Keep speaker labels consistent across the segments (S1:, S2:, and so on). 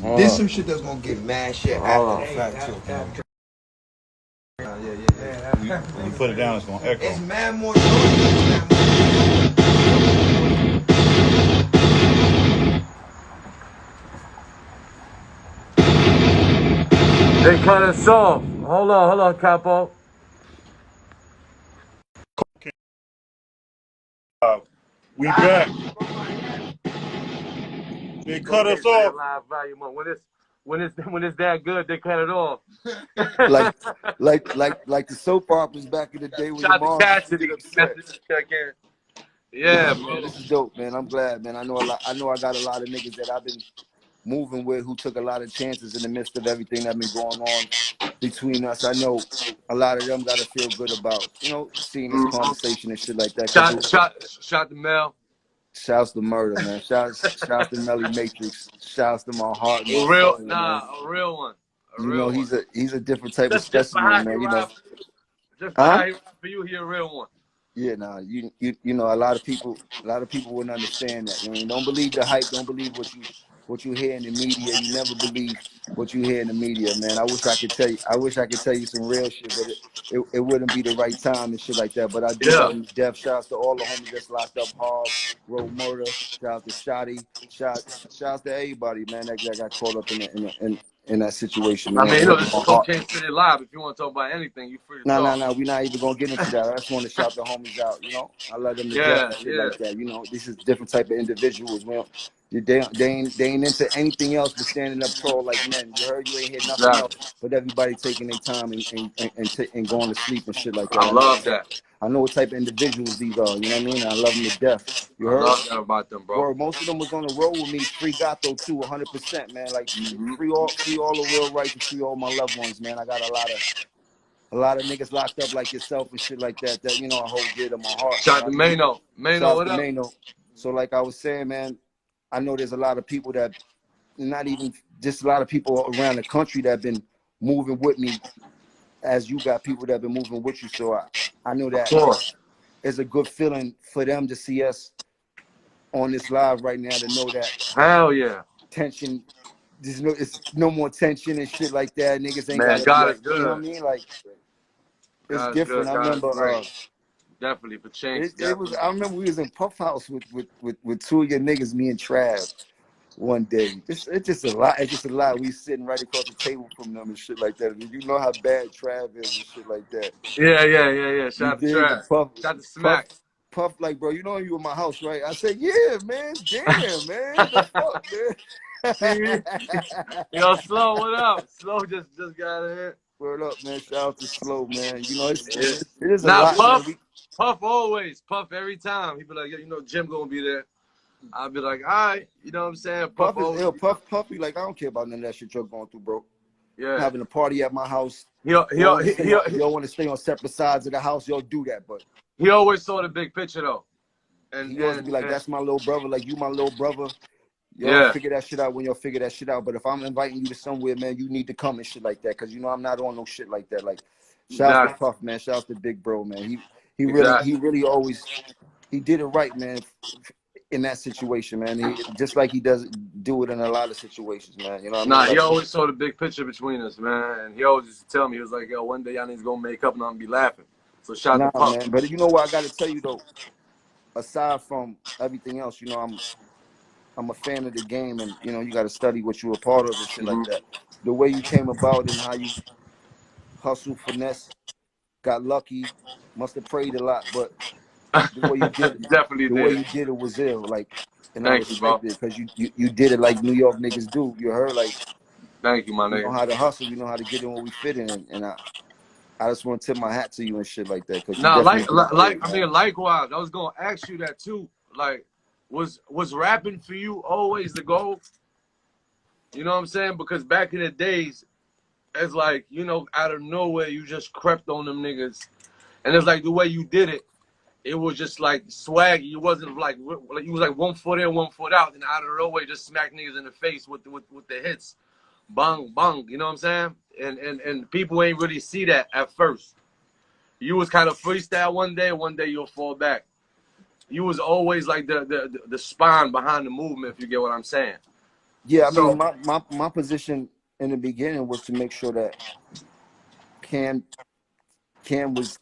S1: There's some shit that's gonna get mad shit after the fact too.
S2: When you put it down, it's gonna echo.
S1: It's mad more noise.
S3: They cut us off. Hold on, Capo.
S2: We back. They cut us off.
S3: Live volume on. When it's that good, they cut it off.
S4: like the soap operas back in the day when your
S3: Shout to
S4: mom used to
S3: Cassidy.
S4: get upset.
S3: Yeah,
S4: Man,
S3: bro.
S4: this is dope, man. I'm glad, man. I know I got a lot of niggas that I've been moving with who took a lot of chances in the midst of everything that's been going on between us. I know a lot of them got to feel good about, seeing this conversation and shit like that.
S3: Shot the Mel.
S4: Shouts to murder, man. Shouts to Melly Matrix. Shouts to my heart and my
S3: A real,
S4: soul, man.
S3: a real one. A real one.
S4: He's a different type of
S3: Just
S4: specimen,
S3: behind
S4: man.
S3: you, just
S4: Huh?
S3: behind you, for you, he a real one.
S4: Yeah, nah, you know, a lot of people wouldn't understand that. Don't believe the hype. Don't believe what you hear in the media. You never believe what you hear in the media, man. I wish I could tell you some real shit, but it wouldn't be the right time and shit like that. But I do love him to death. Shouts to all the homies that's locked up, Harv, Road Murder. Shouts to Shotty. Shouts to everybody, man, that got caught up in that situation, man.
S3: I mean, this is Cocaine City Live. If you want to talk about anything, you free to talk.
S4: Nah. We're not even gonna get into that. I just want to shout the homies out. I love them to death and shit like that. This is different type of individuals. They ain't into anything else but standing up tall like men. You heard? You ain't hear nothing else but everybody taking their time and going to sleep and shit like that.
S3: I love that.
S4: I know what type of individuals these are. You know what I mean? I love them to death. You
S3: I
S4: heard?
S3: love that about them, bro.
S4: Word, most of them was on the road with me. Free Gato too, 100%, man. Like free all the real rights and free all my loved ones, man. I got a lot of niggas locked up like yourself and shit like that. That I hold dear to my heart.
S3: Shout to Mano. Mano, what up?
S4: Mano. So like I was saying, man, I know there's a lot of people that, not even just a lot of people around the country that have been moving with me, as you got people that have been moving with you. So I know that it's a good feeling for them to see us on this live right now, to know that
S3: hell yeah,
S4: tension. It's no more tension and shit like that. Niggas ain't
S3: man,
S4: gotta
S3: God
S4: be like,
S3: is good.
S4: you know what I mean? Like it's
S3: God
S4: different.
S3: Good,
S4: I remember
S3: definitely for change.
S4: It was. I remember we was in Puff House with two of your niggas, me and Trav, one day. It's just a lot. It's just a lot. We sitting right across the table from them and shit like that. You know how bad Trav is and shit like that.
S3: Yeah. Shout to Trav. Shout to Smack.
S4: Puff, like, bro, you know you in my house, right? I said, yeah, man. Damn, man. The fuck, man.
S3: Yo, Slow, what up? Slow just got in.
S4: Word up, man. Shout out to Slow, man. It is a lot,
S3: Puff,
S4: man.
S3: Puff always. Puff every time. He be like, Jim gonna be there. I'll be like, all right. You know what I'm saying?
S4: Puff is ill. Puff be like, I don't care about none of that shit you're going through, bro.
S3: Yeah.
S4: Having a party at my house.
S3: Y'all
S4: want to stay on separate sides of the house, y'all do that, but
S3: he always saw the big picture though.
S4: And he always be like, that's my little brother, like you my little brother. Y'all figure that shit out when y'all figure that shit out. But if I'm inviting you to somewhere, man, you need to come and shit like that. Cause I'm not on no shit like that. Like shout out to Puff, man. Shout out to Big Bro, man. He really always did it right, man, in that situation, man. Just like he does do it in a lot of situations, man. You know what I mean?
S3: He always saw the big picture between us, man. And he always used to tell me, he was like, yo, one day y'all niggas gonna make up and I'm gonna be laughing. So shout out to Puff.
S4: Man. But you know what I gotta tell you though, aside from everything else, I'm a fan of the game, and you got to study what you're a part of and shit like that. The way you came about and how you hustle, finesse, got lucky, must have prayed a lot, but the way you did it, way you did it was ill. Like, and I respect it because you did it like New York niggas do. You heard, like,
S3: thank you, my nigga.
S4: You know how to hustle, you know how to get in what we fit in, and I just want to tip my hat to you and shit like that. Cause
S3: likewise, I was gonna ask you that too. Like, was rapping for you always the goal? You know what I'm saying? Because back in the days, it's like, out of nowhere, you just crept on them niggas. And it's like the way you did it, it was just like swaggy. You wasn't like you was like 1 foot in, 1 foot out, and out of nowhere just smack niggas in the face with the hits. Bang, bang, you know what I'm saying? And people ain't really see that at first. You was kind of freestyle one day you'll fall back. You was always like the spine behind the movement, if you get what I'm saying.
S4: Yeah, I mean,
S3: So
S4: my position in the beginning was to make sure that Cam was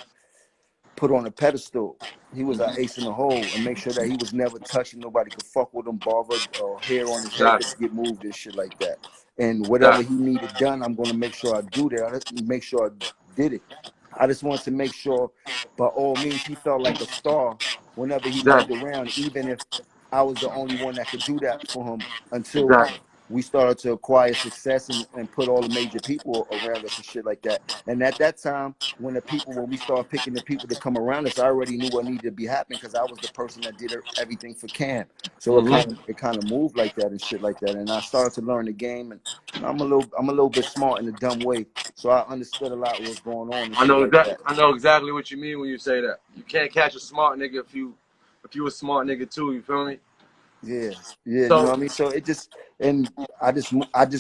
S4: put on a pedestal. He was our ace in the hole, and make sure that he was never touching. Nobody could fuck with him, bothered, or hair on his head
S3: exactly,
S4: could get moved and shit like that. And whatever he
S3: exactly,
S4: needed done, I'm going to make sure I do that. Make sure I did it. I just wanted to make sure, by all means, he felt like a star whenever he moved
S3: exactly,
S4: around, even if I was the only one that could do that for him until
S3: exactly.
S4: we started to acquire success and put all the major people around us and shit like that. And at that time, when we started picking the people to come around us, I already knew what needed to be happening because I was the person that did everything for Cam. So it kind of moved like that and shit like that. And I started to learn the game, and I'm a little bit smart in a dumb way. So I understood a lot of what's going on and shit like that.
S3: I know exactly what you mean when you say that. You can't catch a smart nigga if you a smart nigga too. You feel me?
S4: Yeah, yeah, you know
S3: So
S4: what I mean. So it just and I just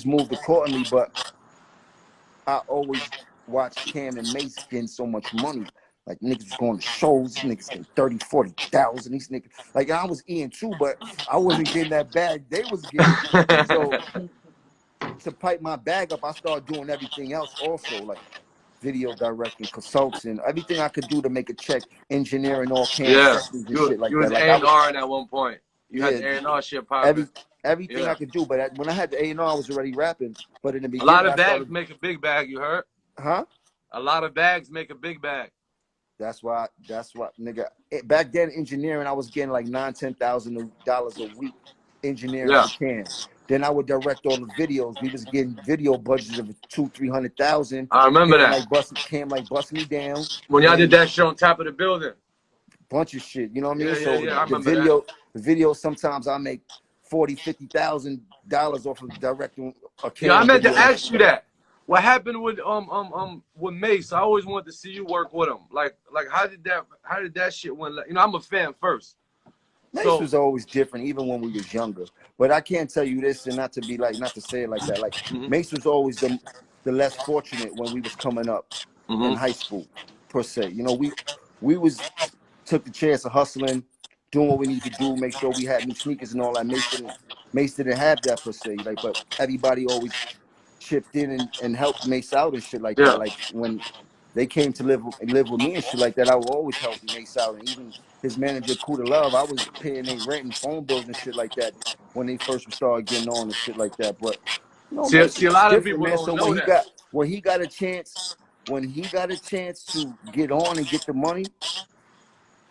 S4: moved accordingly, but I always watched Cam and Mace getting so much money. Like niggas was going to shows, these niggas getting 30, 40,000. These niggas, like I was eating too, but I wasn't getting that bag they was getting. So to pipe my bag up, I started doing everything else also, like video directing, consulting, everything I could do to make a check, engineering all Cam
S3: yeah,
S4: sessions and shit like
S3: you was
S4: that.
S3: A
S4: Like I
S3: and
S4: was,
S3: R at one point. You had
S4: yeah,
S3: the A&R shit popping.
S4: every everything
S3: Yeah,
S4: I could do. But when I had the A&R, I was already rapping. But in the
S3: a lot
S4: beginning,
S3: of
S4: I
S3: bags
S4: started,
S3: make a big bag. You heard?
S4: huh?
S3: A lot of bags make a big bag.
S4: That's why, nigga. Back then, engineering, I was getting like $9,000-$10,000 a week engineering
S3: Yeah,
S4: for Cam. Then I would direct all the videos. We was getting video budgets of 200,000-300,000.
S3: I remember that
S4: Cam like bust me down
S3: when y'all did
S4: and
S3: that shit on top of the building.
S4: bunch of shit. You know what I mean?
S3: Yeah, yeah,
S4: So
S3: yeah. I
S4: the
S3: remember that.
S4: video sometimes I make $40,000-$50,000 off of directing a
S3: Yeah, I
S4: Cam
S3: meant to
S4: video.
S3: ask you that. What happened with Mace? I always wanted to see you work with him. Like how did that shit went? You know, I'm a fan first.
S4: Mace
S3: So
S4: was always different, even when we was younger. But I can't tell you this, and not to say it like that. Like Mace was always the less fortunate when we was coming up in high school, per se. You know, we took the chance of hustling, doing what we need to do, make sure we had new sneakers and all that. Mace didn't have that per se. Like, but everybody always chipped in and helped Mace out and shit like that.
S3: yeah,
S4: Like when they came to live with me and shit like that, I would always help Mace out. And even his manager, Kuda Love, I was paying their rent and phone bills and shit like that when they first started getting on and shit like that. But no, Mace
S3: see, a
S4: was
S3: lot of
S4: different,
S3: people
S4: man.
S3: don't
S4: So
S3: know that.
S4: when he got a chance, to get on and get the money,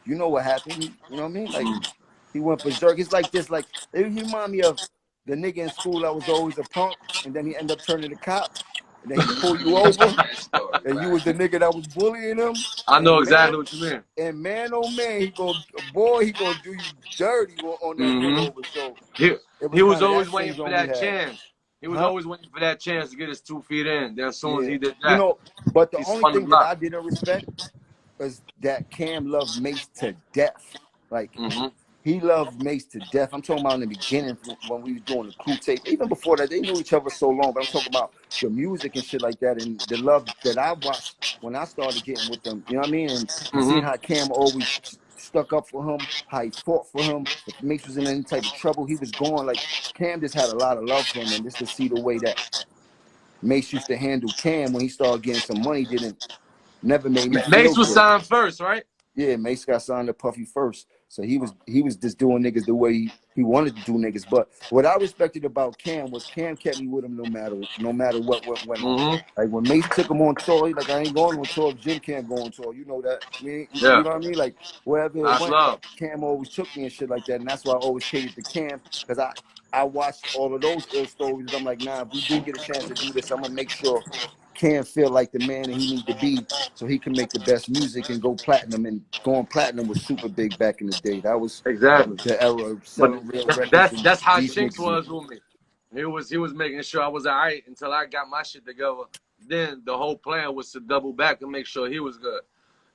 S4: you know what happened. You know what I mean? Like he went berserk. It's like this. Like it remind me of the nigga in school that was always a punk, and then he ended up turning to cop, and then he pull you over, and you was the nigga that was bullying him.
S3: I know
S4: And
S3: exactly what you mean.
S4: oh man, he gonna do you dirty on that pullover. So
S3: He
S4: it
S3: he
S4: was
S3: was
S4: kind of that
S3: always waiting for
S4: syndrome we
S3: that
S4: had,
S3: chance. He was
S4: huh?
S3: always waiting for that chance to get his 2 feet in. Then as soon as
S4: Yeah,
S3: he did
S4: you
S3: that,
S4: know. But the
S3: he
S4: only
S3: spun the
S4: thing that I
S3: block.
S4: didn't respect is that Cam loved Mace to death. Like he loved Mace to death. I'm talking about in the beginning when we was doing the crew tape. Even before that, they knew each other so long. But I'm talking about the music and shit like that, and the love that I watched when I started getting with them. You know what I mean? And seeing how Cam always stuck up for him, how he fought for him. If Mace was in any type of trouble, he was going. Like Cam just had a lot of love for him, and just to see the way that Mace used to handle Cam when he started getting some money didn't never made me feel
S3: Mace was
S4: good.
S3: signed first, right?
S4: Yeah, Mace got signed to Puffy first. So he was just doing niggas the way he wanted to do niggas. But what I respected about Cam was Cam kept me with him no matter what went on. Like when Mace took him on tour, like I ain't going on tour if Jim can't go on tour. You know that. You
S3: Yeah,
S4: know what I mean? Like wherever it
S3: that's
S4: went,
S3: love.
S4: Cam always took me and shit like that. And that's why I always catered to Cam, because I watched all of those ill stories. I'm like, nah, if we do get a chance to do this, I'm gonna make sure Cam feel like the man that he need to be, so he can make the best music and go platinum. And going platinum was super big back in the day. That was
S3: Exactly.
S4: the era of
S3: But
S4: selling real records and
S3: that's how
S4: these
S3: Shinks
S4: niggas.
S3: was with me. He was making sure I was alright until I got my shit together. Then the whole plan was to double back and make sure he was good.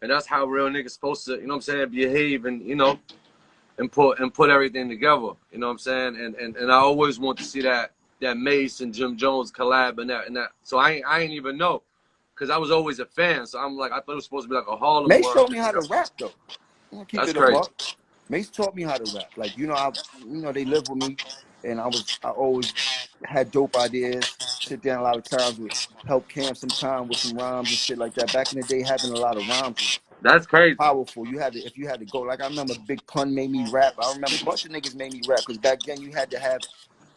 S3: And that's how real niggas supposed to, you know what I'm saying, behave and and put everything together. You know what I'm saying? And I always want to see that Mace and Jim Jones collab and that. So I ain't even know. Cause I was always a fan. So I'm like, I thought it was supposed to be like a Harlem
S4: Mace
S3: world.
S4: showed me how to rap though. I'm gonna keep
S3: That's
S4: it a
S3: crazy.
S4: buck. Mace taught me how to rap. Like, they live with me. and I always had dope ideas. Sit down a lot of times with help Cam some time with some rhymes and shit like that. Back in the day, having a lot of rhymes was
S3: That's crazy.
S4: powerful. You had to, if you had to go, like I remember Big Pun made me rap. I remember a bunch of niggas made me rap because back then you had to have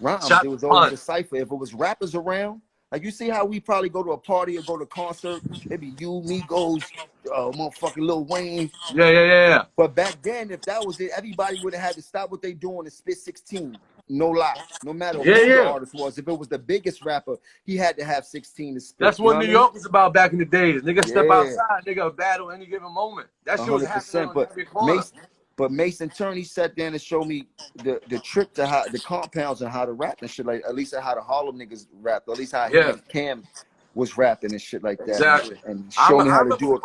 S4: rhymes.
S3: Shot
S4: There
S3: the
S4: was always
S3: punt.
S4: a cipher. If it was rappers around, like you see how we probably go to a party or go to a concert, it'd be you, Migos, motherfucking Lil Wayne.
S3: Yeah.
S4: But back then, if that was it, everybody would have had to stop what they doing and spit 16. No lie. No matter who the artist was. If it was the biggest rapper, he had to have 16 to spit.
S3: That's what New York was about back in the days. Nigga step outside, nigga battle any given moment. That shit was happening on every corner.
S4: But Mason Turney sat there and showed me the trick to how the compounds and how to rap and shit, like at least how the Harlem niggas rap, at least how Cam was rapping and shit like that.
S3: Exactly.
S4: And show me how to do it.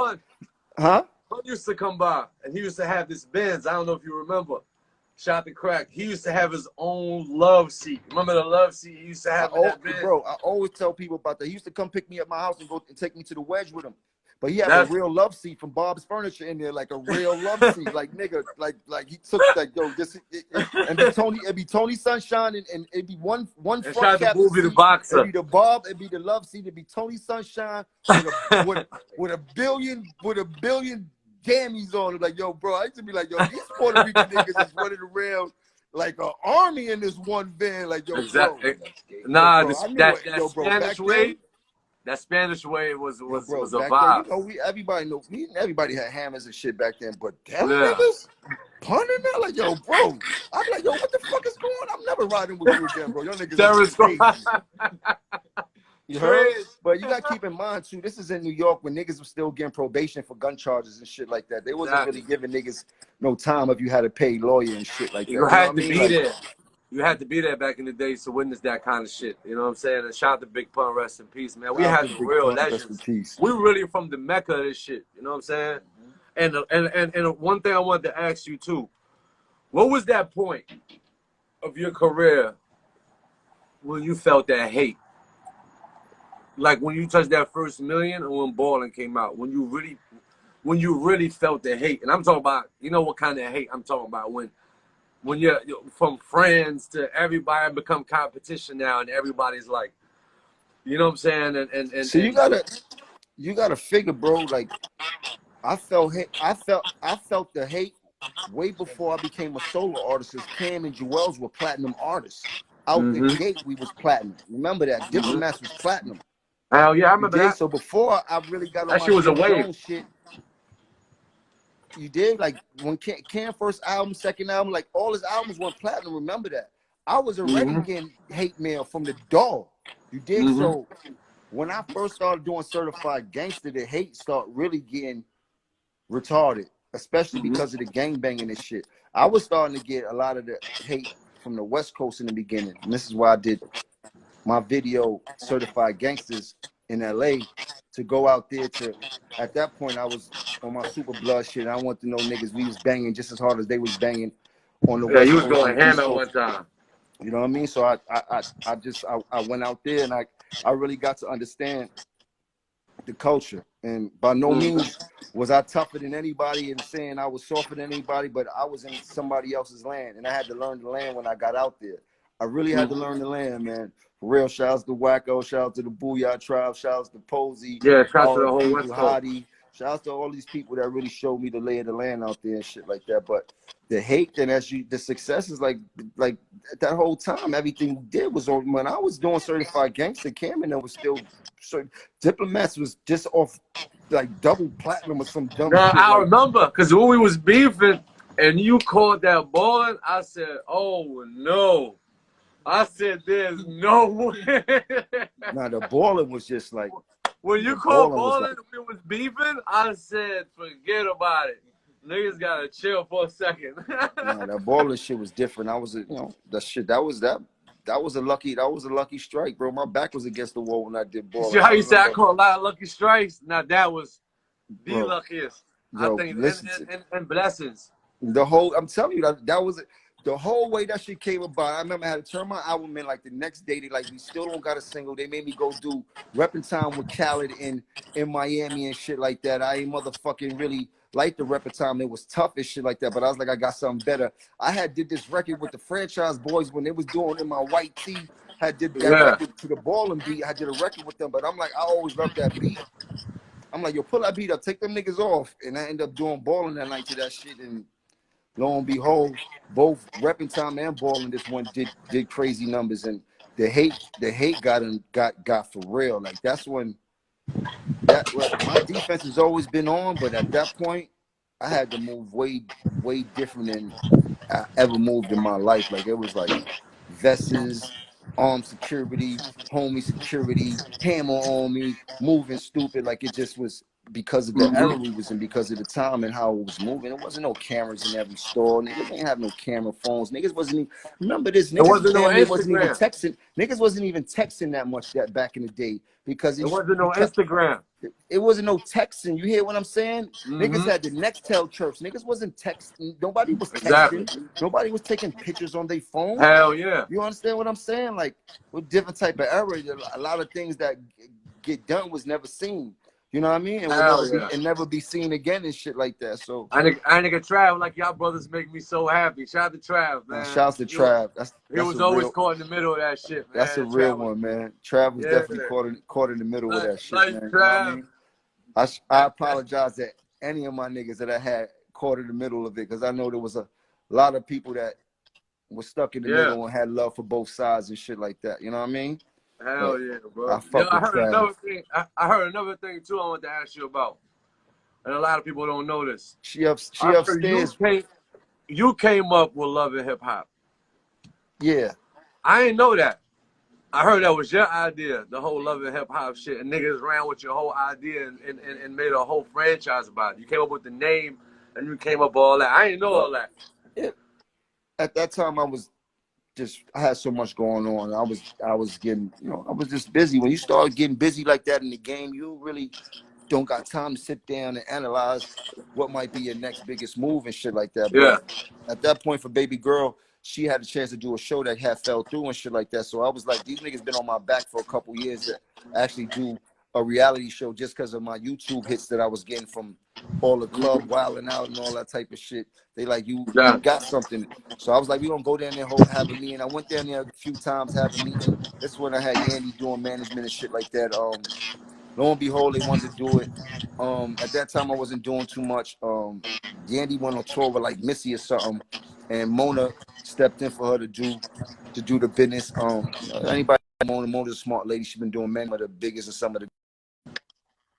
S3: Huh? Pun used to come by and he used to have this Benz. I don't know if you remember. Shot the crack. He used to have his own love seat. Remember the love seat he used to have in that Benz?
S4: Bro, I always tell people about that. He used to come pick me up at my house and go and take me to the Wedge with him. But he had a real love seat from Bob's Furniture in there, like a real love seat, like nigga, like he took like yo, this it'd be Tony Sunshine and it'd be one front cap seat.
S3: The boxer.
S4: It'd be the Bob, it'd be the love seat, it'd be Tony Sunshine with a billion Gammies on it. Like yo, bro, I used to be like, yo, these Puerto Rican niggas is running around like an army in this one van, like yo, bro.
S3: Nah,
S4: bro,
S3: that Spanish way. That Spanish way was a vibe.
S4: Then, you know, everybody had hammers and shit back then, but them niggas punting that like, yo, bro. I'm like, yo, what the fuck is going on? I'm never riding with you again, bro. Y'all niggas crazy. You heard? But you gotta keep in mind too, this is in New York when niggas were still getting probation for gun charges and shit like that. They wasn't really giving niggas no time if you had to pay lawyer and shit like that.
S3: You had to be there. You had to be there back in the day to witness that kind of shit. You know what I'm saying? And shout out to Big Pun, rest in peace, man. We had the real legends. We really from the mecca of this shit. You know what I'm saying? And one thing I wanted to ask you too, what was that point of your career when you felt that hate? Like when you touched that first million or when Ballin' came out, when you really felt the hate. And I'm talking about, you know what kind of hate I'm talking about, when you're from friends to everybody become competition now and everybody's like, you know what I'm saying? And
S4: so you gotta figure, bro, like I felt the hate way before I became a solo artist, as Cam and Jewels were platinum artists. Out the gate we was platinum. Remember that? Diplomats was platinum.
S3: Hell yeah, I remember that.
S4: So before I really got on
S3: that shit was a wave.
S4: Shit, you did, like when Cam first album, second album, like all his albums went platinum. Remember that? I was already getting hate mail from the dog. You did. So when I first started doing Certified Gangster, the hate started really getting retarded, especially because of the gangbanging and shit. I was starting to get a lot of the hate from the West Coast in the beginning, and this is why I did my video Certified Gangsters in LA, to go out there to, at that point I was on my super blood shit. I want to know niggas, we was banging just as hard as they was banging on the West Coast.
S3: You was going ham at one time.
S4: You know what I mean? So I went out there and I really got to understand the culture. And by no means was I tougher than anybody and saying I was softer than anybody, but I was in somebody else's land and I had to learn the land when I got out there. I really had to learn the land, man. For real, shouts to Wacko, shout out to the Booyah Tribe, shouts to Posey.
S3: Yeah, shout out to the whole West Coast.
S4: Shout out to all these people that really showed me the lay of the land out there and shit like that. But the hate and the success is like that whole time, everything we did was on. When I was doing Certified Gangster, Cameron was still Diplomats was just off like double platinum or some dumb shit.
S3: I remember because when we was beefing and you called that Ballin', I said, oh no. I said, there's no way.
S4: Nah, the Ballin' was just like.
S3: When you called Ballin', we was beefing, I said, forget about it. Niggas gotta chill for a second.
S4: Nah, that Ballin' shit was different. I was, you know, that was a lucky strike, bro. My back was against the wall when I did Ballin'.
S3: See how you said I caught a lot of lucky strikes? Now that was the luckiest. Yo, I think, and blessings.
S4: The whole, I'm telling you, that was the whole way that shit came about, I remember I had to turn my album in like the next day. They like, we still don't got a single. They made me go do repping time with Khaled in Miami and shit like that. I ain't motherfucking really like the repping time. It was tough and shit like that. But I was like, I got something better. I had did this record with the Franchise Boys when they was doing in my white tee. Had did that record to the ball and beat. I did a record with them, but I'm like, I always loved that beat. I'm like, yo, pull that beat up, take them niggas off. And I end up doing balling that night to that shit. And lo and behold, both repping time and balling this one did crazy numbers. And the hate got for real. Like that's when my defense has always been on, but at that point, I had to move way different than I ever moved in my life. Like it was like vests, armed security, homie security, hammer on me, moving stupid. Like it just was because of the era we was in, because of the time and how it was moving. It wasn't no cameras in every store. Niggas ain't have no camera phones. Niggas wasn't even, remember this, niggas
S3: wasn't no
S4: wasn't even
S3: Instagram.
S4: texting. Niggas wasn't even texting that much that back in the day because
S3: There wasn't no Instagram.
S4: it wasn't no texting. You hear what I'm saying? Niggas had the Nextel chirps. Niggas wasn't texting. Nobody was texting. Nobody was taking pictures on their phone.
S3: Hell yeah.
S4: You understand what I'm saying? Like with different type of era, a lot of things that get done was never seen. You know what I mean? And will never be seen again and shit like that. So
S3: I nigga Trav, like y'all brothers make me so happy. Shout out to Trav, man.
S4: Shout out to Trav.
S3: He was always caught in the middle of that shit, man.
S4: That's a real one, man. Trav was definitely caught in the middle of that shit, man. You know what I mean? I apologize to any of my niggas that I had caught in the middle of it, because I know there was a lot of people that were stuck in the middle and had love for both sides and shit like that. You know what I mean?
S3: Hell yeah, bro.
S4: I heard
S3: another thing. I heard another thing too. I want to ask you about, and a lot of people don't know this.
S4: She upstairs.
S3: You came up with Love and Hip Hop.
S4: Yeah.
S3: I didn't know that. I heard that was your idea, the whole Love and Hip Hop shit, and niggas ran with your whole idea and made a whole franchise about it. You came up with the name, and you came up with all that. I didn't know all that.
S4: At that time, I had so much going on. I was getting, I was just busy. When you start getting busy like that in the game, you really don't got time to sit down and analyze what might be your next biggest move and shit like that.
S3: Yeah.
S4: But at that point for Baby Girl, she had a chance to do a show that had fell through and shit like that. So I was like, these niggas been on my back for a couple years to actually do a reality show just because of my YouTube hits that I was getting from all the club wilding out and all that type of shit. They like, you got something. So I was like, we gonna go down there, have a meeting. I went down there a few times, have a meeting. This is when I had Yandy doing management and shit like that. Lo and behold, they wanted to do it. At that time, I wasn't doing too much. Yandy went on tour with like Missy or something, and Mona stepped in for her to do the business. Anybody, Mona's a smart lady. She's been doing many of the biggest and some of the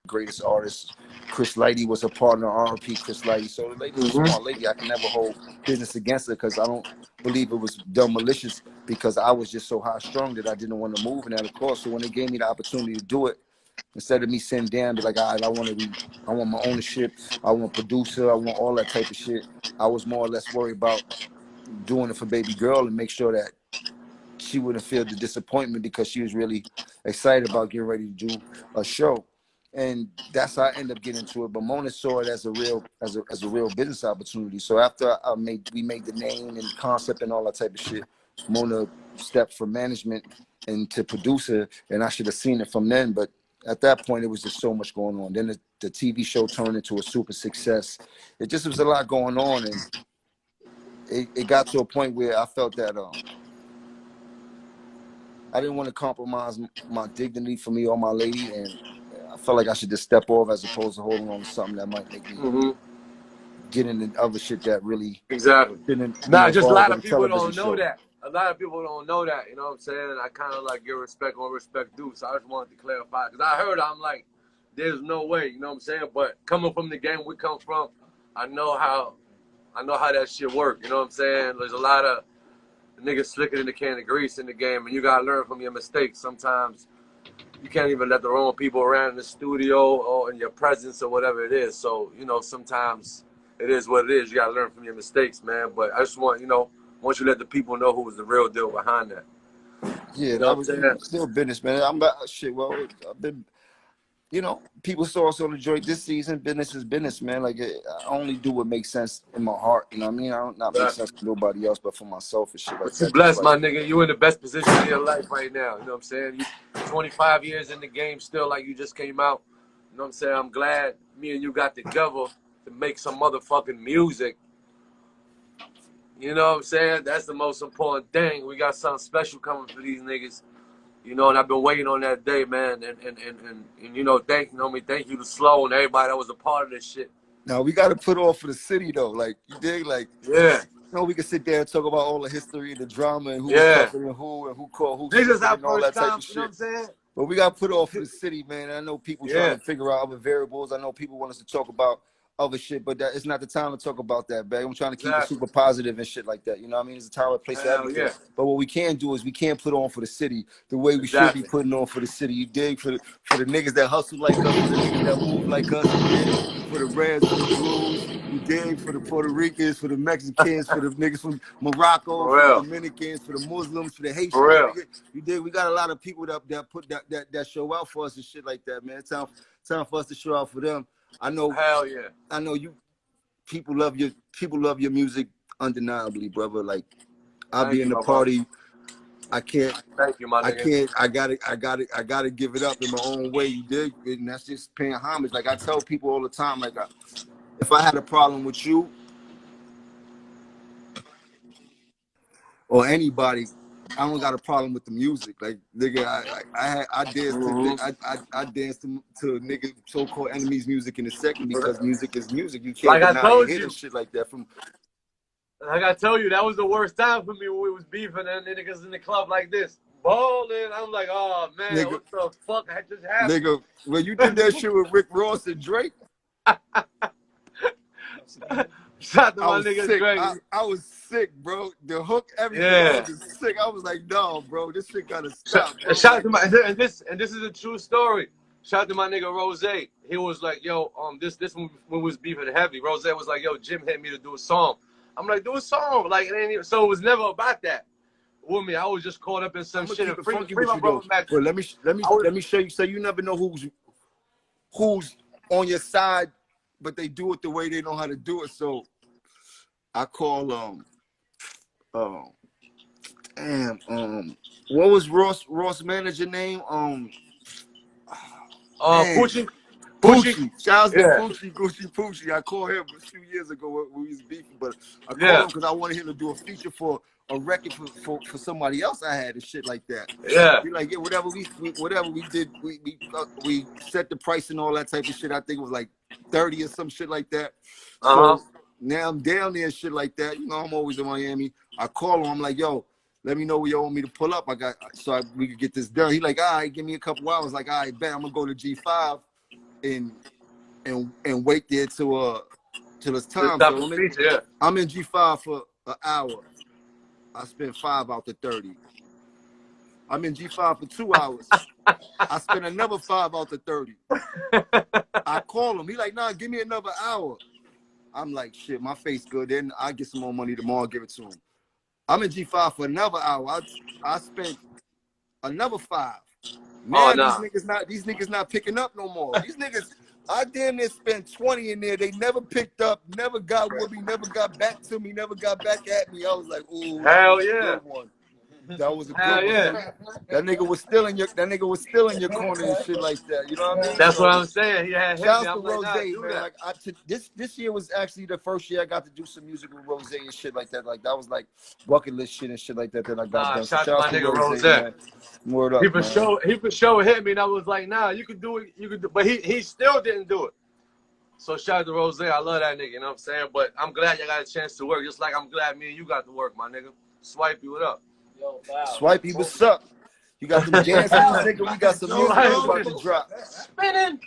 S4: greatest artists. Chris Lighty was a partner, R.P. Chris Lighty. So the lady's a smart lady. I can never hold business against her because I don't believe it was done malicious, because I was just so high strung that I didn't want to move in that, of course. So when they gave me the opportunity to do it, instead of me sitting down, be like, all right, I want my ownership, I want producer, I want all that type of shit. I was more or less worried about doing it for Baby Girl and make sure that she wouldn't feel the disappointment, because she was really excited about getting ready to do a show. And that's how I ended up getting into it. But Mona saw it as a real business opportunity. So after we made the name and concept and all that type of shit, Mona stepped from management and to producer, and I should have seen it from then. But at that point, it was just so much going on. Then the TV show turned into a super success. It just was a lot going on, and it got to a point where I felt that I didn't want to compromise my dignity for me or my lady, and I felt like I should just step off as opposed to holding on to something that might make me get into other shit that really didn't.
S3: Nah, just a lot of people don't know that. A lot of people don't know that. You know what I'm saying? I kind of like give respect when respect due. So I just wanted to clarify, because I heard, I'm like, there's no way. You know what I'm saying? But coming from the game we come from, I know how that shit work. You know what I'm saying? There's a lot of niggas slicker than the can of grease in the game, and you gotta learn from your mistakes. Sometimes you can't even let the wrong people around in the studio or in your presence or whatever it is. So, sometimes it is what it is. You gotta learn from your mistakes, man. But I just want, once you let the people know who was the real deal behind that.
S4: Yeah, that was still business, man. I've been you know, people saw us on the joint this season. Business is business, man. Like, I only do what makes sense in my heart. You know what I mean? I don't not make sense for nobody else, but for myself and shit like
S3: But you
S4: that.
S3: blessed,
S4: Just
S3: my
S4: like,
S3: nigga. You in the best position of your life right now. You know what I'm saying? You 25 years in the game still like you just came out. You know what I'm saying? I'm glad me and you got together to make some motherfucking music. You know what I'm saying? That's the most important thing. We got something special coming for these niggas. You know, and I've been waiting on that day, man. And you know, thank you to Slow and everybody that was a part of this shit.
S4: now we got to put on for the city though. Like, you dig? Like,
S3: Yeah.
S4: you know, we can sit there and talk about all the history and the drama and who was tougher than who and who caught who
S3: This is
S4: slipping
S3: our
S4: and all
S3: first
S4: that type
S3: time,
S4: of
S3: you know what
S4: shit.
S3: I'm saying?
S4: But we got to put off for the city, man. I know people trying to figure out other variables. I know people want us to talk about other shit, but it's not the time to talk about that, man. I'm trying to keep it super positive and shit like that. You know what I mean? It's a time and place for everything. But what we can do is we can't put on for the city the way we should be putting on for the city. You dig? For the niggas that hustle like us, for the niggas that move like us, you dig? For the Reds, for the Blues, you dig? For the Puerto Ricans, for the Mexicans, for the niggas from Morocco, for the Dominicans, for the Muslims, for the Haitians. Nigga. You dig? We got a lot of people that show out for us and shit like that, man. It's time for us to show out for them. I know.
S3: Hell yeah.
S4: I know you. People love your music undeniably, brother. Like, I'll be in the party. I can't.
S3: Thank you, my nigga.
S4: I gotta give it up in my own way. You dig? And that's just paying homage. Like I tell people all the time, like if I had a problem with you or anybody, I don't got a problem with the music. Like, nigga, I danced to nigga so-called enemies' music in a second because music is music. You can't deny and hit and shit like that.
S3: Like I told you, that was the worst time for me when we was beefing and niggas in the club like this. Balling. I'm like, oh man, nigga, what the fuck just happened?
S4: Nigga, when you did that shit with Rick Ross and Drake,
S3: shout to my nigga Drake.
S4: I was sick, bro. The hook, everything. I was just sick. I was like, no, bro, this shit gotta stop.
S3: Shout to my and this is a true story. Shout out to my nigga Rose. He was like, yo, this when we was beefing heavy. Rose was like, yo, Jim hit me to do a song. I'm like, do a song. Like, so it was never about that with me. I was just caught up in some shit. And free my brother Max.
S4: But let me show you. So you never know who's on your side, but they do it the way they know how to do it. So I call what was Ross manager name?
S3: Poochie.
S4: Shout out to Poochie. I called him a few years ago when we was beefing, but I called him because I wanted him to do a feature for a record for somebody else I had and shit like that.
S3: Yeah.
S4: Be like, yeah, whatever we did, we set the price and all that type of shit. I think it was like 30 or some shit like that. So now I'm down there and shit like that. You know, I'm always in Miami. I call him. I'm like, yo, let me know where you want me to pull up. We could get this done. He like, all right, give me a couple hours. Like, all right, bet I'm gonna go to G5 and wait there till it's time. So I'm in G5 for an hour. I spent 5 out the 30. I'm in G5 for 2 hours. I spent another 5 out the 30. I call him. He like, nah, give me another hour. I'm like, shit, my face good. Then I get some more money tomorrow, give it to him. I'm in G5 for another hour. I spent another 5. Now these niggas not picking up no more. These niggas, I damn near spent 20 in there. They never picked up, never got with me, never got back to me, never got back at me. I was like, ooh,
S3: hell yeah.
S4: Good one. That was a good one. That nigga was still in your corner and shit like that. You know what I mean?
S3: That's what I'm saying. He had hit me. I'm
S4: Rose,
S3: like,
S4: man. Like this year was actually the first year I got to do some music with Rose and shit like that. Like that was like bucket list shit and shit like that I got done.
S3: Shout out to my nigga Rose.
S4: Man. Word up,
S3: he for sure hit me and I was like, nah, you could do it. But he still didn't do it. So shout out to Rose. I love that nigga, you know what I'm saying? But I'm glad you got a chance to work, just like I'm glad me and you got to work, my nigga. Swipey, what up?
S5: Yo, wow.
S4: Swipey, what's up? You got some dances, nigga. We got some music about to drop.
S5: Spinning.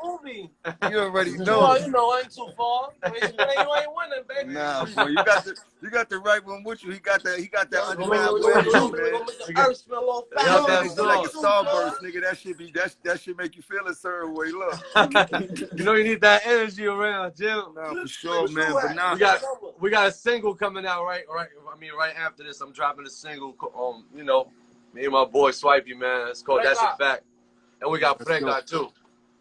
S5: Moving.
S4: You already know.
S5: Well, you know, I ain't too far. You ain't winning, baby.
S4: Nah, boy, you got the right one with you. He got that undeniable edge, man.
S5: The earth smell all
S4: It's like a starburst, nigga. That shit make you feel a certain way. Look.
S3: You know you need that energy around, Jim.
S4: Nah, for sure, man. But now
S3: we got a single coming out right after this. I'm dropping a single. You know, me and my boy Swipey, man. It's called That's a Fact. and we got
S4: That's
S3: Frank
S4: dope.
S3: too.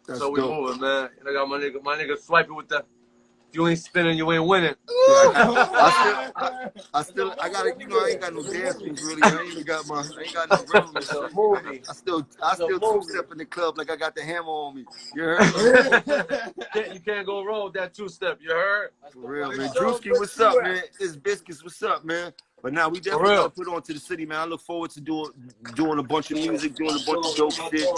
S4: That's
S3: So we
S4: dope.
S3: moving, man. And I got my nigga swiping with the. If you ain't spinning, you ain't winning.
S4: Yeah, I gotta, you know, I ain't got no dance moves really. I ain't got no rhythm and
S5: It's a
S4: shit.
S5: movie.
S4: I still
S5: It's a
S4: two-step in the club like I got the hammer on me. You heard?
S3: You can't go wrong with that two-step. You heard?
S4: For real, man. Drewski, what's up, man? It's Biscuits, what's up, man? But now we definitely gotta put on to the city, man. I look forward to doing a bunch of music, doing a bunch of dope shit.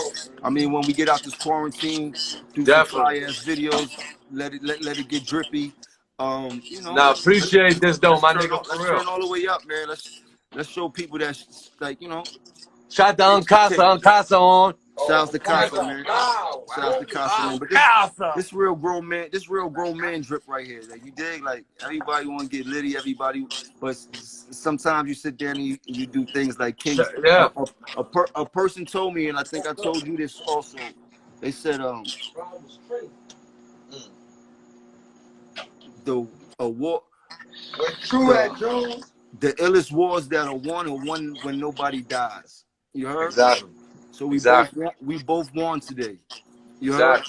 S4: I mean, when we get out this quarantine, do some fly ass videos, let it get drippy. You know,
S3: Nah, appreciate this though, my nigga.
S4: let's turn all the way up, man. Let's show people that like, you know.
S3: Shout to Uncasa on.
S4: Shouts to Casa, man. Shouts to Casa, man. But this real grown man drip right here. Like, you dig? Like, everybody want to get litty, everybody. But sometimes you sit there and you do things like Kings.
S3: Yeah.
S4: A person told me, and I think I told you this also. They said, the illest wars that are won when nobody dies. You heard?
S3: Exactly.
S4: So we both won today. You heard?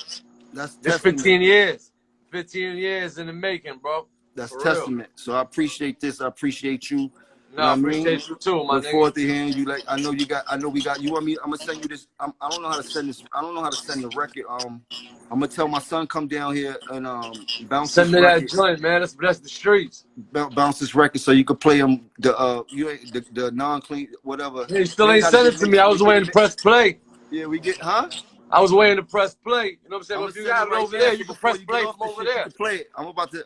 S4: That's testament.
S3: 15 years. 15 years in the making, bro.
S4: That's testament. So I appreciate this. I appreciate you.
S3: No, I appreciate you too, my nigga.
S4: Look forward to hearing you. Like, I know we got you want me. I'm gonna send you this. I don't know how to send this. I don't know how to send the record. I'm gonna tell my son come down here and bounce.
S3: Send me that joint, man. That's the streets.
S4: Bounce this record so you can play him the non-clean whatever.
S3: He still ain't sent it to me. I was waiting to press play.
S4: Yeah,
S3: I was waiting to press play. You know what I'm saying?
S4: I'm
S3: if you got it over there, you can press play from over there.
S4: Play it. I'm about to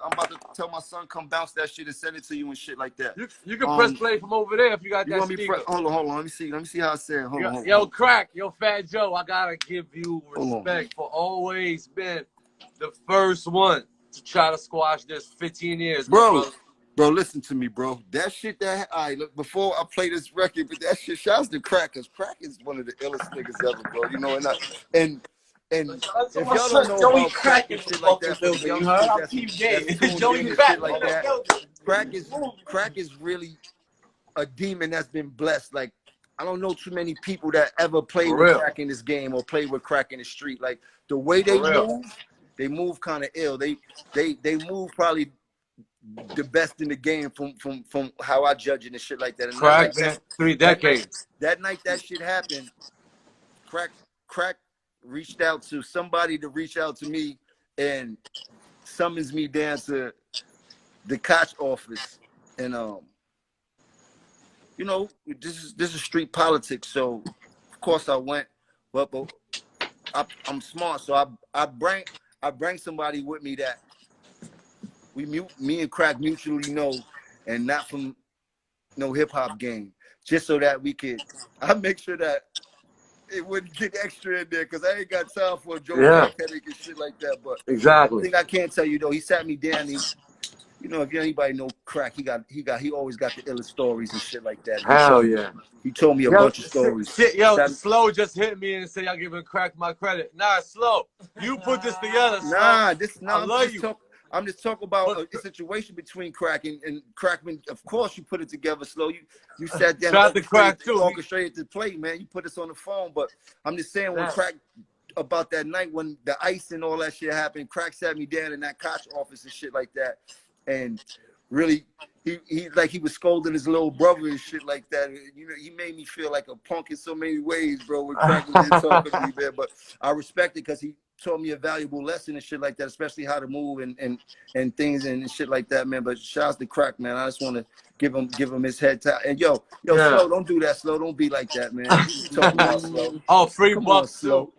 S4: tell my son come bounce that shit and send it to you and shit like that.
S3: You can press play from over there if you got that speaker.
S4: Hold on. Let me see how I say it. Hold on.
S3: Yo, Crack, yo, Fat Joe, I gotta give you respect for always being the first one to try to squash this 15 years,
S4: bro. Bro, listen to me, bro. That shit look, before I play this record, but that shit, shouts to Crack, because Crack is one of the illest niggas ever, bro. You know, and if y'all don't know
S5: Joey
S4: about Crack and shit like that, Crack is really a demon that's been blessed. Like, I don't know too many people that ever played with Crack in this game or played with Crack in the street. Like, the way they move kind of ill. They move probably the best in the game from how I judge it and shit like that. And
S3: Crack, 3 decades.
S4: That night that shit happened, Crack reached out to somebody to reach out to me and summons me down to the Koch office. And you know, this is street politics, so of course I went. But I'm smart, so I bring somebody with me that me and Crack mutually know, and not from no hip hop game, just so that I make sure that it wouldn't get extra in there, because I ain't got time for a Joe headache and shit like that. But
S3: exactly.
S4: The thing I can't tell you though, he sat me down. You know, if anybody know Crack, he always got the illest stories and shit like that.
S3: Hell yeah.
S4: He told me a bunch of stories.
S3: Slow just hit me and said, y'all giving Crack my credit. Nah, Slow. You put this together, Slow.
S4: I'm just talking about a situation between Crack and Crackman. Of course, you put it together, Slow. You sat down and orchestrated the play, man. You put us on the phone, but I'm just saying when Crack, about that night when the ice and all that shit happened, Crack sat me down in that Koch office and shit like that, and really, he was scolding his little brother and shit like that. You know, he made me feel like a punk in so many ways, bro. When Crack was there talking to me, man. But I respect it because he taught me a valuable lesson and shit like that, especially how to move and things and shit like that, man. But shouts to Crack, man. I just want to give him his head tap. And yo, Slow, don't do that, Slow. Don't be like that, man. Talking about Slow.
S3: Oh, free bucks,
S4: Slow.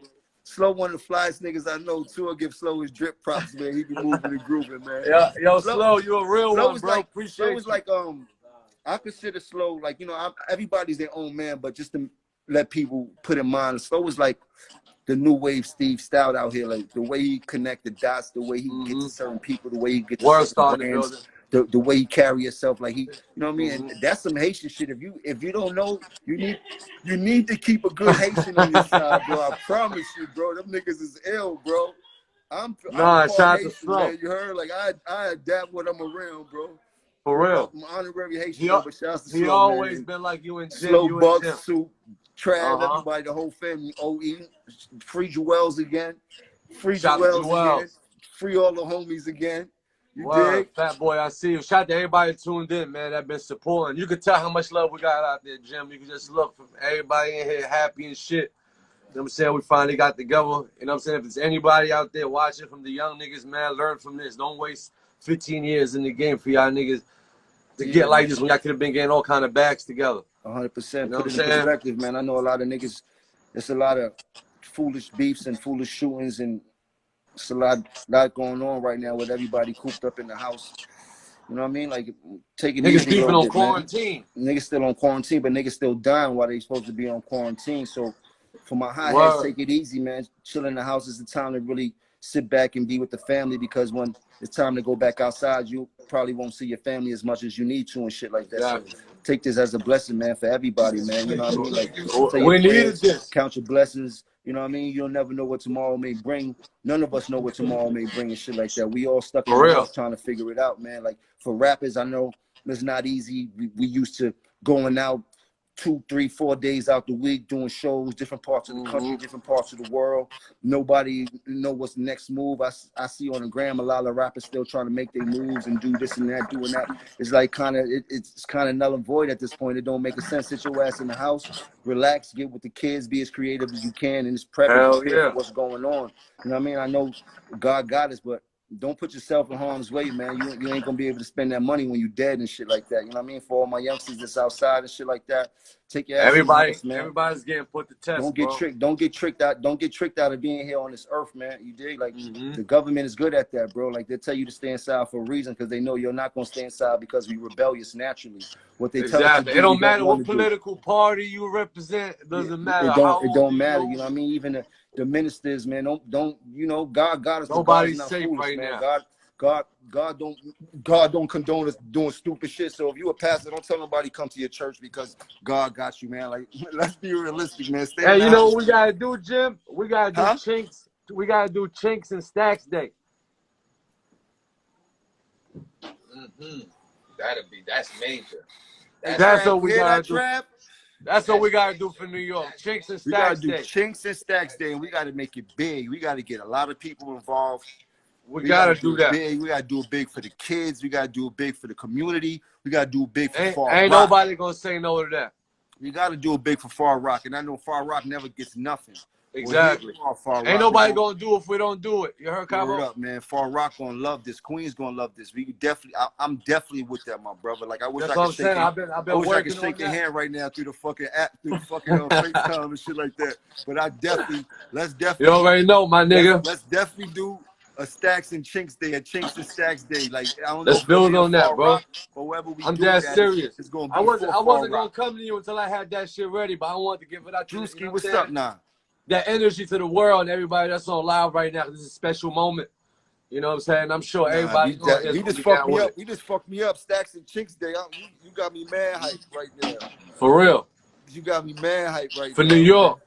S4: Slow, one of the flyest niggas I know too. I'll give Slow his drip props, man. He can move in the grooving, man.
S3: Yo, Slow, you a real one, bro. Appreciate
S4: you. Slow was like, I consider Slow, like, you know, everybody's their own man, but just to let people put in mind, Slow was like the new wave Steve Stout out here, like the way he connect the dots, the way he gets to certain people, the way he gets to certain brands, the way he carry himself, like you know what I mean? And that's some Haitian shit. If you don't know, you need to keep a good Haitian on your side, bro. I promise you, bro. Them niggas is ill, bro. I'm
S3: shout out to Slow.
S4: Man. You heard? Like I adapt when I'm around, bro.
S3: For real.
S4: I'm honorary Haitian, but shout out to Slow,
S3: he always been like you and Jim.
S4: Slow Buck Soup, Trav, everybody, the whole family, OE, free Jewels again, free
S3: Shout out to
S4: Jewels again,
S3: Jewels.
S4: free all the homies again. You
S3: Word,
S4: dig?
S3: Fat Boy, I see you. Shout out to everybody tuned in, man, that been supporting. You can tell how much love we got out there, Jim. You can just look from everybody in here happy and shit. You know what I'm saying? We finally got together. You know what I'm saying? If there's anybody out there watching from the young niggas, man, learn from this. Don't waste 15 years in the game for y'all niggas to get like this when y'all could have been getting all kind of bags together.
S4: 100%.
S3: You know
S4: Put it in perspective, man. I know a lot of niggas, there's a lot of foolish beefs and foolish shootings, and it's a lot going on right now with everybody cooped up in the house. You know what I mean? Like, take it
S3: Niggas
S4: easy.
S3: beefing on quarantine.
S4: Man. Niggas still on quarantine, but niggas still dying while they supposed to be on quarantine. So for my high heads, take it easy, man. Chill in the house is the time to really sit back and be with the family, because when it's time to go back outside, you probably won't see your family as much as you need to and shit like that.
S3: Exactly.
S4: So take this as a blessing, man, for everybody, man. You know what I mean? Like,
S3: we needed this.
S4: Count your blessings. You know what I mean? You'll never know what tomorrow may bring. None of us know what tomorrow may bring and shit like that. We all stuck in the house trying to figure it out, man. Like, for rappers, I know it's not easy. We used to going out 2, 3, 4 days out the week, doing shows, different parts of the country, different parts of the world. Nobody know what's the next move. I see on the gram a lot of rappers still trying to make their moves and do this and that, doing that. It's like it's kind of null and void at this point. It don't make a sense. Sit your ass in the house, relax, get with the kids, be as creative as you can, and just prep for what's going on. You know what I mean? I know God got us, but don't put yourself in harm's way, man. You ain't gonna be able to spend that money when you dead and shit like that. You know what I mean? For all my youngsters that's outside and shit like that, take your ass in the house, man.
S3: Everybody's getting put to test.
S4: Don't get tricked. Don't get tricked out of being here on this earth, man. You dig? Like, the government is good at that, bro. Like, they tell you to stay inside for a reason, because they know you're not gonna stay inside because we're rebellious naturally. What they tell us to do,
S3: it don't matter what political party you represent. It doesn't matter.
S4: It don't matter. You know what I mean? Even the ministers, man, don't you know, God got us.
S3: Nobody's safe right now.
S4: God don't condone us doing stupid shit. So if you a pastor, don't tell nobody come to your church, because God got you, man. Like, let's be realistic, man.
S3: Hey, you know what we gotta do, Jim? We gotta do chinks. We gotta do chinks and stacks day. That's major. That's what we gotta do. That's what we gotta do for New York. Chinks and stacks day.
S4: We gotta do chinks and stacks day, and we gotta make it big. We gotta get a lot of people involved.
S3: We gotta do that.
S4: Big. We gotta do it big for the kids. We gotta do it big for the community. We gotta do it big for Far Rock.
S3: Ain't nobody gonna say no to that.
S4: We gotta do it big for Far Rock, and I know Far Rock never gets nothing.
S3: Exactly. Ain't nobody gonna do it if we don't do it. You heard, Capo?
S4: Word up, man. Far Rock gonna love this. Queen's gonna love this. We definitely. I'm definitely with that, my brother. Like, I wish I could shake.
S3: I've been
S4: I could shake your hand right now through the fucking app, through the fucking FaceTime and shit like that. But let's definitely.
S3: You already know, my nigga.
S4: Let's definitely do a Stacks and Chinks day, a Chinks and Stacks day. Like, I don't know.
S3: Let's build on that, bro.
S4: But wherever we
S3: I'm
S4: do
S3: that
S4: that,
S3: serious.
S4: It's gonna be
S3: I wasn't gonna come to you until I had that shit ready, but I wanted to give it out to you.
S4: Drewski, what's up now?
S3: That energy to the world and everybody that's on live right now. This is a special moment. You know what I'm saying? I'm sure everybody.
S4: You just fucked me up. You just fucked me up. Stacks and Chinks day. You got me mad hype right now.
S3: For real.
S4: You got me mad hype right now.
S3: For New York.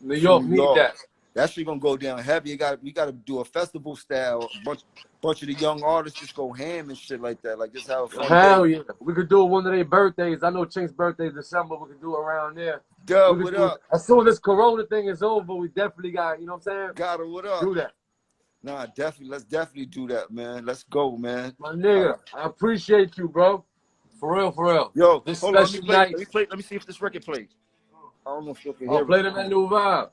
S3: New York need that.
S4: That shit gonna go down heavy. We gotta do a festival style. Bunch of the young artists just go ham and shit like that. Like, just have a fun
S3: Hell
S4: day.
S3: yeah. We could do it one of their birthdays. I know Chink's birthday is December. We could do it around there.
S4: Duh, what up?
S3: As soon as this Corona thing is over, we definitely got, you know what I'm saying?
S4: Got it, what up?
S3: Do that.
S4: Nah, definitely. Let's definitely do that, man. Let's go, man.
S3: My nigga, I appreciate you, bro. For real, for real.
S4: Yo,
S3: this
S4: hold on,
S3: special night.
S4: let me see if this record plays. I don't know if you can hear it.
S3: Play them that new vibe.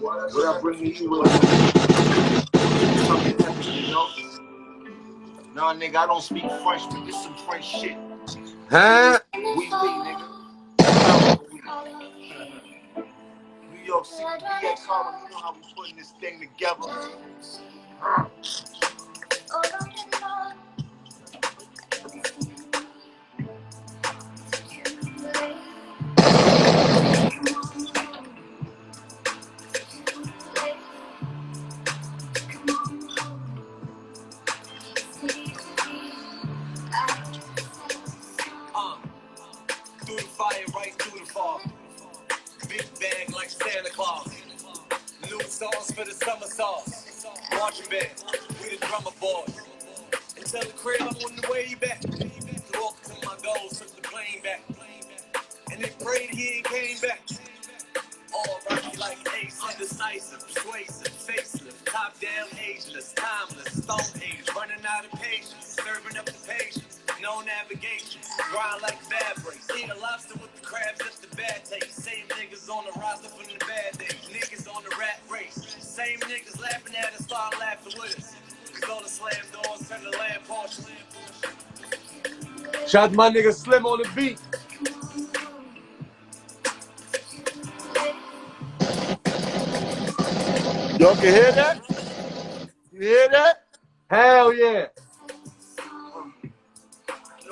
S4: What I bring to you with something epic, you know? Nah, nigga, I don't speak French, but this some French shit.
S3: Huh?
S4: We, nigga. New York City, BX Harlem, you know how we putting this thing together.
S5: Through the fire, right through the fog. Big bag like Santa Claus. New songs for the summer sauce. Marching band, we the drummer boys. Until the crib, I'm on the way back. Walk to my goals, took the plane back. And they prayed he ain't came back. All right, like ace, undecisive, persuasive, facelift, top down, ageless, timeless, stone age, running out of patience, serving up the patience, no navigation, grind like bad breaks, eat a lobster with the crabs, just the bad taste, same niggas on the roster from the bad days, niggas on the rat race, same niggas laughing at us, start laughing with us, cause all the slam doors turn to land porches.
S3: Shout out to my nigga Slim on the beat.
S4: Y'all can hear that? You hear that?
S3: Hell yeah.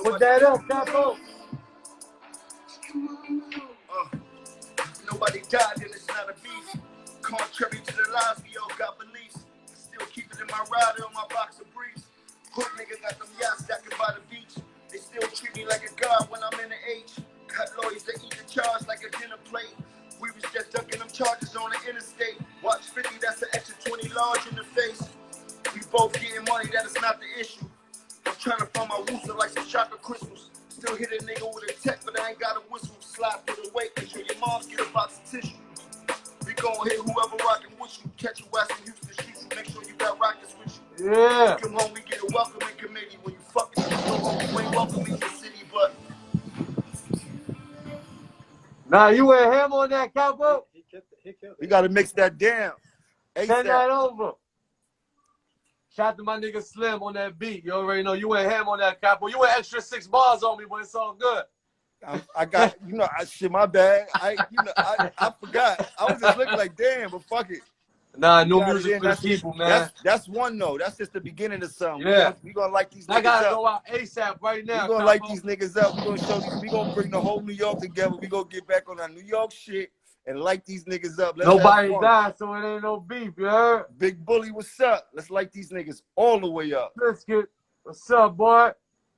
S3: Put that up, Capo.
S6: Nobody died and it's not a beef. Contrary to the lies, we all got beliefs. Still keep it in my rider on my box of briefs. Hood nigga got them yachts stacking by the beach. They still treat me like a god when I'm in the H. Cut lawyers that eat the charge like a dinner plate. We was just ducking them charges on the interstate. Watch 50, that's an extra 20 large in the face. We both getting money, that is not the issue. I'm trying to find my rooster like some chocolate crystals. Still hit a nigga with a tech, but I ain't got a whistle. Slide through the weight, make sure your moms get a box of tissue. We gon' hit whoever rockin' with you. Catch you West in Houston, shoot you. Make sure you got rockets with you.
S3: Yeah.
S6: Come home, we get a welcoming committee. When you fucking go home, you ain't welcome in the city, but
S3: Nah, you went ham on that, Capo?
S4: We gotta mix that down.
S3: Send
S4: ASAP.
S3: that over. Shout out to my nigga Slim on that beat. You already know you went ham on that, Capo. You went extra 6 bars on me, but it's all good.
S4: I got, shit, my bad. I forgot. I was just looking like, damn, but fuck it.
S3: Nah, new
S4: Got it
S3: music
S4: in.
S3: for the people, man.
S4: That's one though. That's just the beginning of something.
S3: Yeah.
S4: We gonna light these
S3: I
S4: niggas
S3: gotta
S4: up.
S3: go out ASAP right now.
S4: We gonna
S3: Capo.
S4: light these niggas up. We gonna show these. We gonna bring the whole New York together. We gonna get back on our New York shit and light these niggas up. Let's
S3: Nobody
S4: have fun.
S3: died, so it ain't no beef, you heard?
S4: Big Bully, what's up? Let's light these niggas all the way up.
S3: Biscuit, what's up, boy?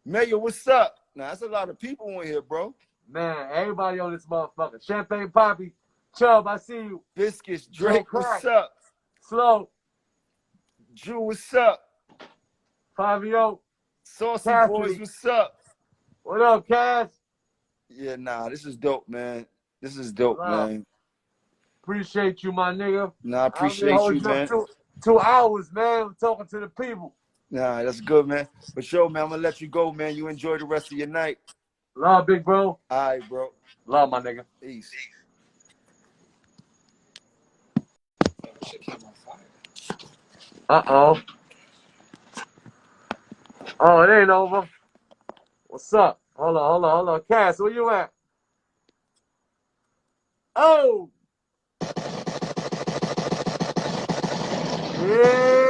S4: Mayor, what's up? Now that's a lot of people in here, bro.
S3: Man, everybody on this motherfucker. Champagne Poppy, Chubb, I see you.
S4: Biscuits, Drake,
S3: Crack.
S4: what's up?
S3: Slow,
S4: Drew, what's up?
S3: Fabio,
S4: Saucy
S3: Cassidy.
S4: Boys, what's up?
S3: what up, Cass?
S4: Yeah, nah, this is dope, man. This is dope,
S3: Wow.
S4: man.
S3: Appreciate you, my nigga.
S4: Nah, I appreciate you, man.
S3: 2 hours, man, talking to the people.
S4: Nah, that's good, man. But sure, man, I'm gonna let you go, man. You enjoy the rest of your night.
S3: Love, big bro.
S4: All right, bro.
S3: Love, my nigga.
S4: Peace.
S3: Uh-oh. Oh, it ain't over. What's up? Hold on. Cass, where you at? Oh! Yeah!